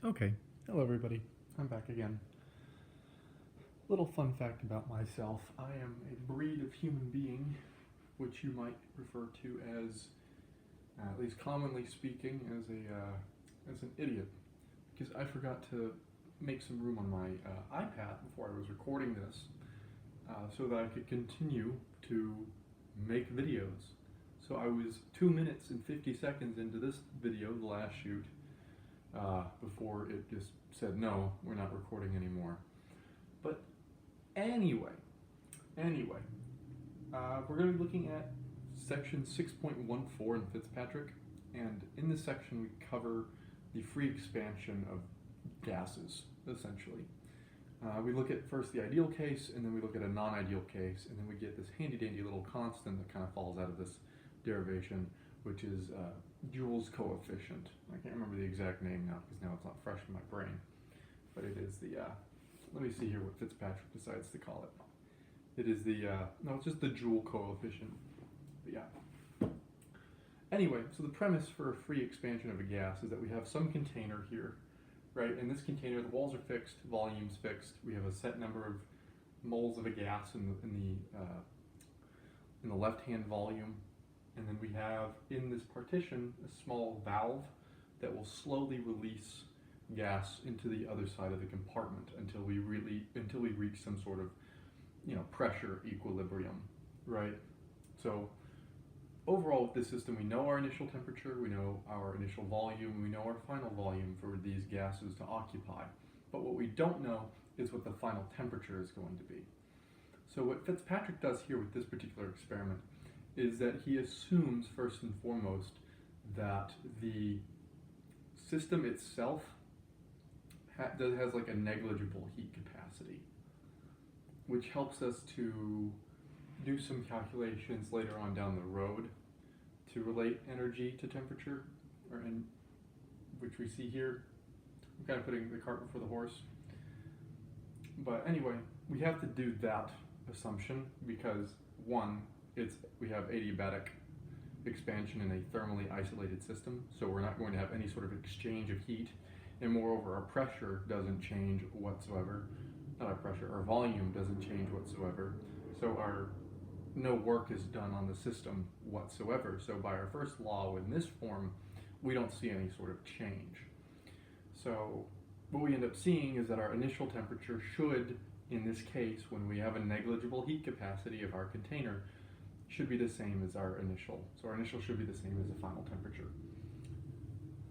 Okay, hello everybody. I'm back again. Little fun fact about myself. I am a breed of human being, which you might refer to as, at least commonly speaking, as an idiot. Because I forgot to make some room on my iPad before I was recording this, so that I could continue to make videos. So I was 2 minutes and 50 seconds into this video, the last shoot, before it just said, no, we're not recording anymore. But anyway, anyway, we're going to be looking at section 6.14 in Fitzpatrick, and in this section we cover the free expansion of gases, essentially. We look at first the ideal case, and then we look at a non-ideal case, and then we get this handy-dandy little constant that kind of falls out of this derivation, which is Joule's coefficient. I can't remember the exact name now because now it's not fresh in my brain, but it is the, let me see here what Fitzpatrick decides to call it. It is the, no, it's just the Joule coefficient. But yeah. Anyway, so the premise for a free expansion of a gas is that we have some container here, right? In this container, the walls are fixed, volume's fixed. We have a set number of moles of a gas in the left-hand volume. And then we have in this partition a small valve that will slowly release gas into the other side of the compartment until we reach some sort of, pressure equilibrium, right? So overall with this system, we know our initial temperature, we know our initial volume, we know our final volume for these gases to occupy. But what we don't know is what the final temperature is going to be. So what Fitzpatrick does here with this particular experiment is that he assumes first and foremost that the system itself has like a negligible heat capacity, which helps us to do some calculations later on down the road to relate energy to temperature, which we see here. I'm kind of putting the cart before the horse. But anyway, we have to do that assumption because one, we have adiabatic expansion in a thermally isolated system, so we're not going to have any sort of exchange of heat, and moreover our pressure doesn't change whatsoever. Not our pressure, our volume doesn't change whatsoever, so no work is done on the system whatsoever. So by our first law in this form, we don't see any sort of change. So what we end up seeing is that our initial temperature should, in this case, when we have a negligible heat capacity of our container, should be the same as our initial. So our initial should be the same as the final temperature.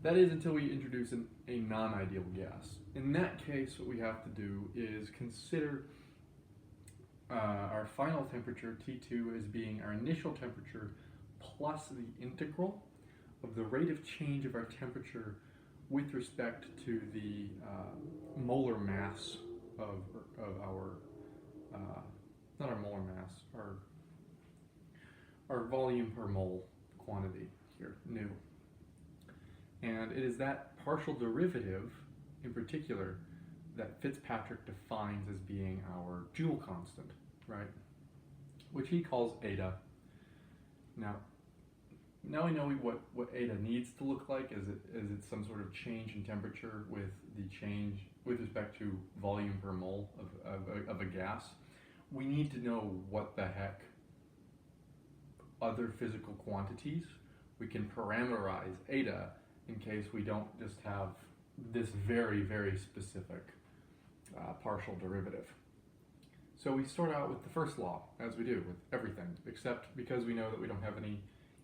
That is until we introduce a non-ideal gas. In that case, what we have to do is consider our final temperature, T2, as being our initial temperature plus the integral of the rate of change of our temperature with respect to the molar mass of our, not our molar mass, our volume per mole quantity here, nu. And it is that partial derivative, in particular, that Fitzpatrick defines as being our Joule constant, right? Which he calls eta. Now we know what eta needs to look like. Is it some sort of change in temperature with the change with respect to volume per mole of a gas? We need to know what the heck other physical quantities we can parameterize eta in case we don't just have this very, very specific partial derivative. So we start out with the first law, as we do with everything, except because we know that we don't have any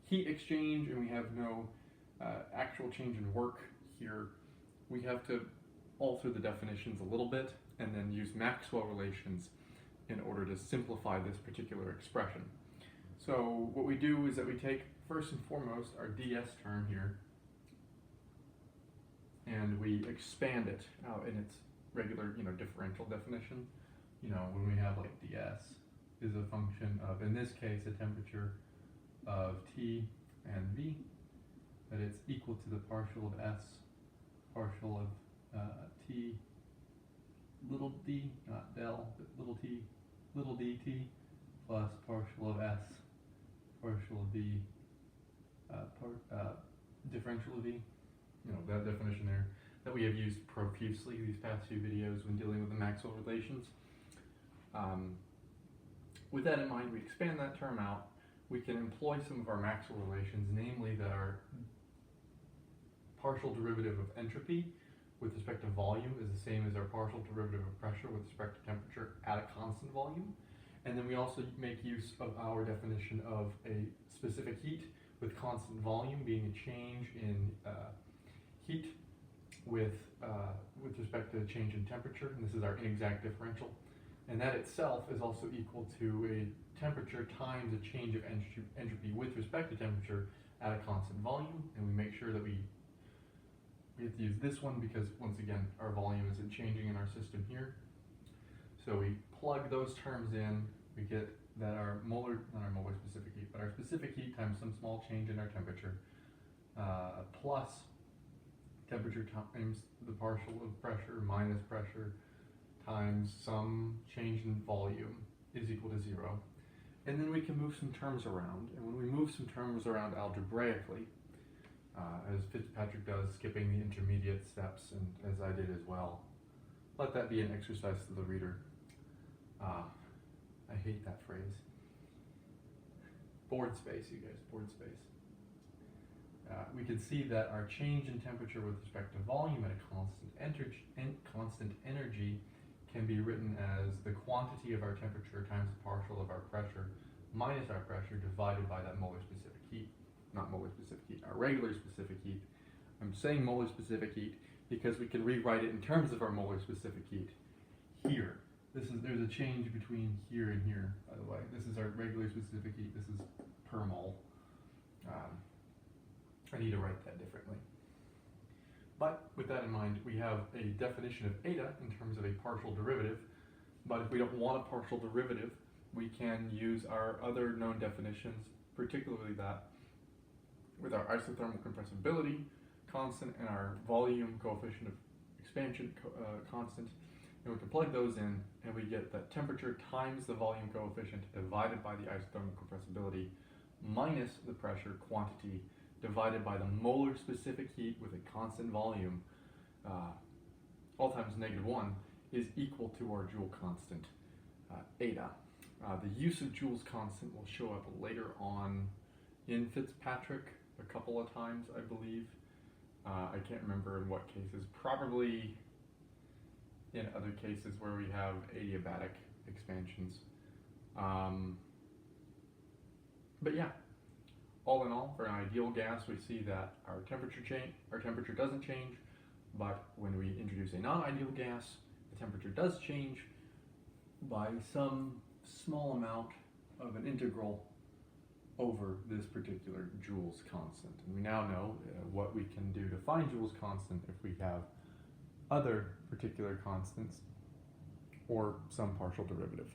heat exchange and we have no actual change in work here, we have to alter the definitions a little bit and then use Maxwell relations in order to simplify this particular expression. So what we do is that we take, first and foremost, our ds term here, and we expand it out in its regular, differential definition. When we have like ds is a function of, in this case, a temperature of T and V, that it's equal to the partial of S, partial of T, little d, not del, but little t, little dt, plus partial of S, partial of V, differential of V, that definition there. that we have used profusely these past few videos when dealing with the Maxwell relations. With that in mind, we expand that term out. We can employ some of our Maxwell relations, namely that our partial derivative of entropy with respect to volume is the same as our partial derivative of pressure with respect to temperature at a constant volume. And then we also make use of our definition of a specific heat with constant volume being a change in heat with respect to a change in temperature, and this is our inexact differential. And that itself is also equal to a temperature times a change of entropy with respect to temperature at a constant volume. And we make sure that we have to use this one because, once again, our volume isn't changing in our system here. So we plug those terms in, we get that our not our molar specific heat, but our specific heat times some small change in our temperature, plus temperature times the partial of pressure minus pressure times some change in volume is equal to 0. And then we can move some terms around, and when we move some terms around algebraically, as Fitzpatrick does, skipping the intermediate steps, and as I did as well, let that be an exercise to the reader. I hate that phrase. Board space, you guys, board space. We can see that our change in temperature with respect to volume at a constant energy can be written as the quantity of our temperature times the partial of our pressure minus our pressure divided by that molar specific heat. Not molar specific heat, our regular specific heat. I'm saying molar specific heat because we can rewrite it in terms of our molar specific heat here. There's a change between here and here, by the way. This is our regular specific heat. This is per mole. I need to write that differently. But with that in mind, we have a definition of eta in terms of a partial derivative. But if we don't want a partial derivative, we can use our other known definitions, particularly that with our isothermal compressibility constant and our volume coefficient of expansion constant. And we can plug those in, and we get that temperature times the volume coefficient divided by the isothermal compressibility minus the pressure quantity divided by the molar specific heat with a constant volume, all times -1, is equal to our Joule constant, eta. The use of Joule's constant will show up later on in Fitzpatrick a couple of times, I believe. I can't remember in what cases. Probably in other cases where we have adiabatic expansions. But yeah, all in all, for an ideal gas, we see that our temperature doesn't change, but when we introduce a non-ideal gas, the temperature does change by some small amount of an integral over this particular Joule's constant. And we now know what we can do to find Joule's constant if we have other particular constants or some partial derivative.